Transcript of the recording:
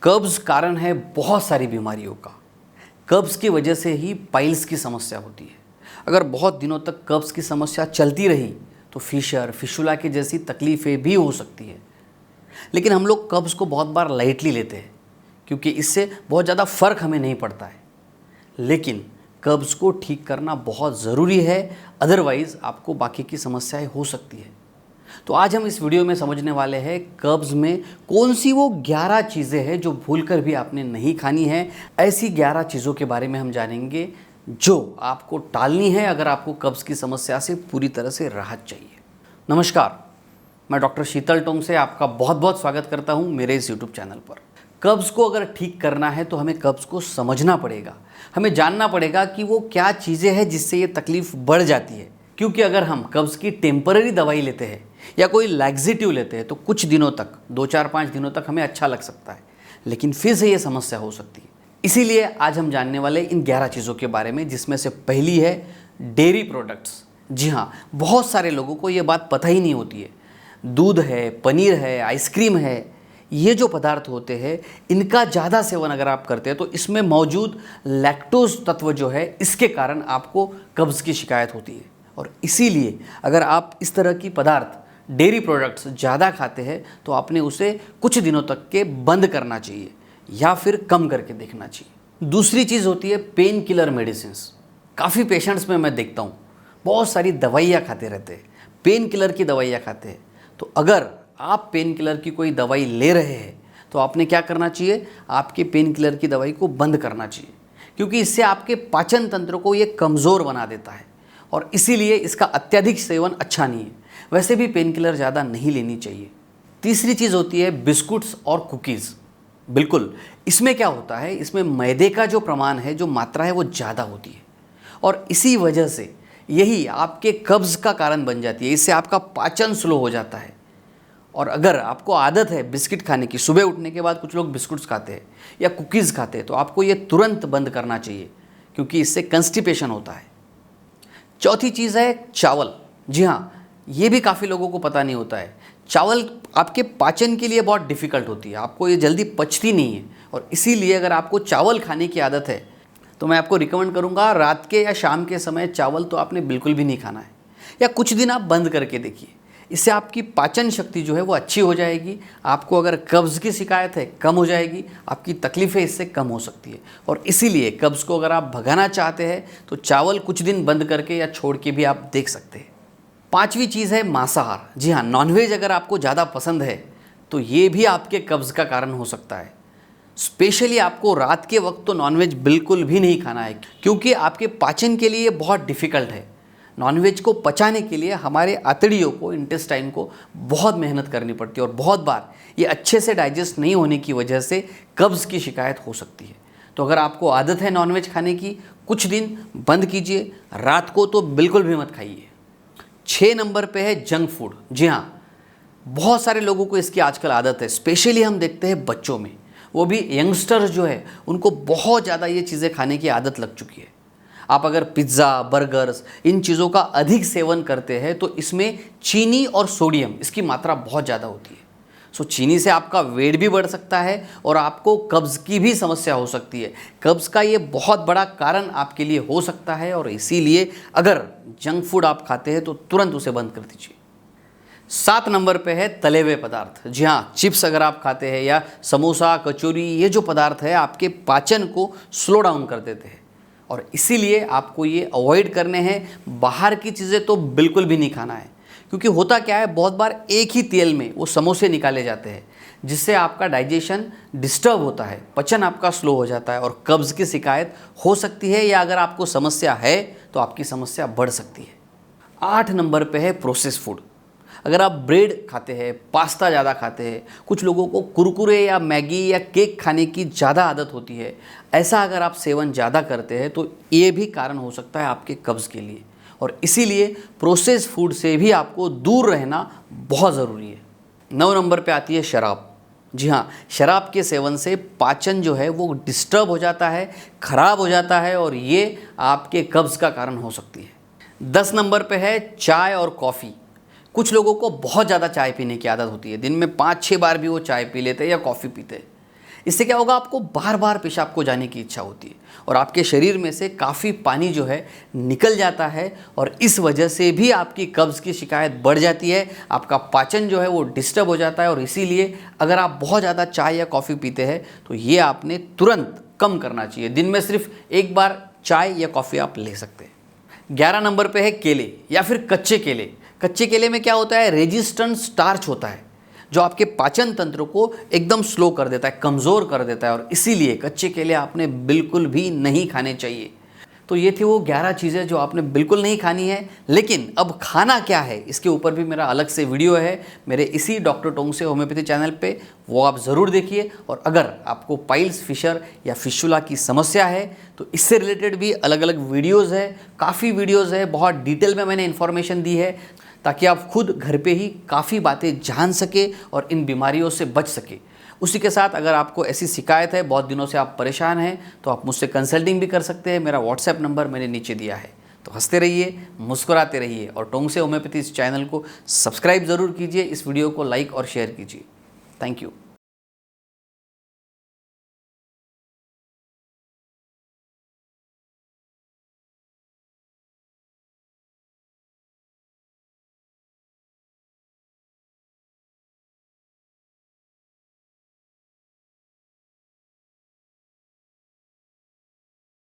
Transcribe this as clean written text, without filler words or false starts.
कब्ज कारण है बहुत सारी बीमारियों का। कब्ज की वजह से ही पाइल्स की समस्या होती है। अगर बहुत दिनों तक कब्ज की समस्या चलती रही तो फिशर, फिशुला की जैसी तकलीफ़ें भी हो सकती है। लेकिन हम लोग कब्ज को बहुत बार लाइटली लेते हैं क्योंकि इससे बहुत ज़्यादा फ़र्क हमें नहीं पड़ता है। लेकिन कब्ज को ठीक करना बहुत ज़रूरी है, अदरवाइज़ आपको बाकी की समस्याएं हो सकती है। तो आज हम इस वीडियो में समझने वाले हैं कब्ज में कौन सी वो 11 चीज़ें हैं जो भूलकर भी आपने नहीं खानी है। ऐसी 11 चीज़ों के बारे में हम जानेंगे जो आपको टालनी है अगर आपको कब्ज की समस्या से पूरी तरह से राहत चाहिए। नमस्कार, मैं डॉक्टर शीतल टोंग से आपका बहुत बहुत स्वागत करता हूं मेरे इस यूट्यूब चैनल पर। कब्ज को अगर ठीक करना है तो हमें कब्ज को समझना पड़ेगा, हमें जानना पड़ेगा कि वो क्या चीज़ें हैं जिससे ये तकलीफ़ बढ़ जाती है। क्योंकि अगर हम कब्ज की टेम्पररी दवाई लेते हैं या कोई लैक्सेटिव लेते हैं तो कुछ दिनों तक, 2-4-5 दिनों तक हमें अच्छा लग सकता है, लेकिन फिर से ये समस्या हो सकती है। इसीलिए आज हम जानने वाले इन 11 चीज़ों के बारे में, जिसमें से पहली है डेयरी प्रोडक्ट्स। जी हाँ, बहुत सारे लोगों को ये बात पता ही नहीं होती है। दूध है, पनीर है, आइसक्रीम है, ये जो पदार्थ होते हैं इनका ज़्यादा सेवन अगर आप करते हैं तो इसमें मौजूद लैक्टोज तत्व जो है इसके कारण आपको कब्ज़ की शिकायत होती है। और इसीलिए अगर आप इस तरह की पदार्थ, डेयरी प्रोडक्ट्स ज़्यादा खाते हैं तो आपने उसे कुछ दिनों तक के बंद करना चाहिए या फिर कम करके देखना चाहिए। दूसरी चीज़ होती है पेन किलर मेडिसिन्स। काफ़ी पेशेंट्स में मैं देखता हूँ बहुत सारी दवाइयाँ खाते रहते हैं, पेन किलर की दवाइयाँ खाते हैं। तो अगर आप पेन किलर की कोई दवाई ले रहे हैं तो आपने क्या करना चाहिए, आपके पेन किलर की दवाई को बंद करना चाहिए, क्योंकि इससे आपके पाचन तंत्र को ये कमज़ोर बना देता है और इसीलिए इसका अत्यधिक सेवन अच्छा नहीं है। वैसे भी पेन किलर ज़्यादा नहीं लेनी चाहिए। तीसरी चीज़ होती है बिस्कुट्स और कुकीज़। बिल्कुल, इसमें क्या होता है, इसमें मैदे का जो प्रमाण है, जो मात्रा है वो ज़्यादा होती है और इसी वजह से यही आपके कब्ज़ का कारण बन जाती है। इससे आपका पाचन स्लो हो जाता है। और अगर आपको आदत है बिस्किट खाने की, सुबह उठने के बाद कुछ लोग बिस्कुट्स खाते हैं या कुकीज़ खाते हैं, तो आपको ये तुरंत बंद करना चाहिए क्योंकि इससे कंस्टिपेशन होता है। चौथी चीज़ है चावल। जी हाँ, ये भी काफ़ी लोगों को पता नहीं होता है। चावल आपके पाचन के लिए बहुत डिफ़िकल्ट होती है, आपको ये जल्दी पचती नहीं है और इसीलिए अगर आपको चावल खाने की आदत है तो मैं आपको रिकमेंड करूँगा रात के या शाम के समय चावल तो आपने बिल्कुल भी नहीं खाना है, या कुछ दिन आप बंद करके देखिए। इससे आपकी पाचन शक्ति जो है वो अच्छी हो जाएगी। आपको अगर कब्ज़ की शिकायत है कम हो जाएगी, आपकी तकलीफ़ें इससे कम हो सकती है। और इसीलिए कब्ज़ को अगर आप भगाना चाहते हैं तो चावल कुछ दिन बंद करके या छोड़ के भी आप देख सकते हैं। पांचवी चीज़ है मांसाहार। जी हाँ, नॉनवेज अगर आपको ज़्यादा पसंद है तो ये भी आपके कब्ज़ का कारण हो सकता है। स्पेशली आपको रात के वक्त तो नॉनवेज बिल्कुल भी नहीं खाना है क्योंकि आपके पाचन के लिए बहुत डिफ़िकल्ट है। नॉनवेज को पचाने के लिए हमारे आंतड़ियों को, इंटेस्टाइन को बहुत मेहनत करनी पड़ती है और बहुत बार ये अच्छे से डाइजेस्ट नहीं होने की वजह से कब्ज़ की शिकायत हो सकती है। तो अगर आपको आदत है नॉनवेज खाने की, कुछ दिन बंद कीजिए, रात को तो बिल्कुल भी मत खाइए। 6 नंबर पे है जंक फूड। जी हाँ, बहुत सारे लोगों को इसकी आजकल आदत है। स्पेशली हम देखते हैं बच्चों में, वो भी यंगस्टर्स जो है उनको बहुत ज़्यादा ये चीज़ें खाने की आदत लग चुकी है। आप अगर पिज़्ज़ा, बर्गर्स, इन चीज़ों का अधिक सेवन करते हैं तो इसमें चीनी और सोडियम, इसकी मात्रा बहुत ज़्यादा होती है। सो चीनी से आपका वेट भी बढ़ सकता है और आपको कब्ज़ की भी समस्या हो सकती है। कब्ज़ का ये बहुत बड़ा कारण आपके लिए हो सकता है और इसीलिए अगर जंक फूड आप खाते हैं तो तुरंत उसे बंद कर दीजिए। 7 नंबर पे है तले हुए पदार्थ। जी हाँ, चिप्स अगर आप खाते हैं या समोसा, कचौरी, ये जो पदार्थ है आपके पाचन को स्लो डाउन कर देते हैं और इसीलिए आपको ये अवॉइड करने हैं। बाहर की चीज़ें तो बिल्कुल भी नहीं खाना है क्योंकि होता क्या है, बहुत बार एक ही तेल में वो समोसे निकाले जाते हैं जिससे आपका डाइजेशन डिस्टर्ब होता है, पचन आपका स्लो हो जाता है और कब्ज़ की शिकायत हो सकती है, या अगर आपको समस्या है तो आपकी समस्या बढ़ सकती है। 8 नंबर पे है प्रोसेस फूड। अगर आप ब्रेड खाते हैं, पास्ता ज़्यादा खाते हैं, कुछ लोगों को कुरकुरे या मैगी या केक खाने की ज़्यादा आदत होती है, ऐसा अगर आप सेवन ज़्यादा करते हैं तो ये भी कारण हो सकता है आपके कब्ज़ के लिए और इसीलिए प्रोसेस फूड से भी आपको दूर रहना बहुत ज़रूरी है। 9 नंबर पे आती है शराब। जी हाँ, शराब के सेवन से पाचन जो है वो डिस्टर्ब हो जाता है, ख़राब हो जाता है और ये आपके कब्ज़ का कारण हो सकती है। 10 नंबर पे है चाय और कॉफ़ी। कुछ लोगों को बहुत ज़्यादा चाय पीने की आदत होती है, दिन में 5-6 बार भी वो चाय पी लेते हैं या कॉफ़ी पीते हैं। इससे क्या होगा, आपको बार बार पेशाब को जाने की इच्छा होती है और आपके शरीर में से काफ़ी पानी जो है निकल जाता है और इस वजह से भी आपकी कब्ज़ की शिकायत बढ़ जाती है। आपका पाचन जो है वो डिस्टर्ब हो जाता है और इसीलिए अगर आप बहुत ज़्यादा चाय या कॉफ़ी पीते हैं तो ये आपने तुरंत कम करना चाहिए। दिन में सिर्फ एक बार चाय या कॉफ़ी आप ले सकते हैं। 11 नंबर पे है केले या फिर कच्चे केले। कच्चे केले में क्या होता है, रेजिस्टेंट स्टार्च होता है जो आपके पाचन तंत्र को एकदम स्लो कर देता है, कमज़ोर कर देता है और इसीलिए कच्चे केले आपने बिल्कुल भी नहीं खाने चाहिए। तो ये थी वो 11 चीज़ें जो आपने बिल्कुल नहीं खानी है। लेकिन अब खाना क्या है, इसके ऊपर भी मेरा अलग से वीडियो है मेरे इसी डॉक्टर टोंग से होम्योपैथी चैनल पे, वो आप ज़रूर देखिए। और अगर आपको पाइल्स, फिशर या फिशुला की समस्या है तो इससे रिलेटेड भी अलग अलग वीडियोज़ है, काफ़ी वीडियोज़ है, बहुत डिटेल में मैंने इन्फॉर्मेशन दी है ताकि आप खुद घर पे ही काफ़ी बातें जान सके और इन बीमारियों से बच सके। उसी के साथ अगर आपको ऐसी शिकायत है, बहुत दिनों से आप परेशान हैं, तो आप मुझसे कंसल्टिंग भी कर सकते हैं। मेरा व्हाट्सएप नंबर मैंने नीचे दिया है। तो हंसते रहिए, मुस्कुराते रहिए और टोंग से होम्योपैथी इस चैनल को सब्सक्राइब ज़रूर कीजिए। इस वीडियो को लाइक और शेयर कीजिए। Thank you.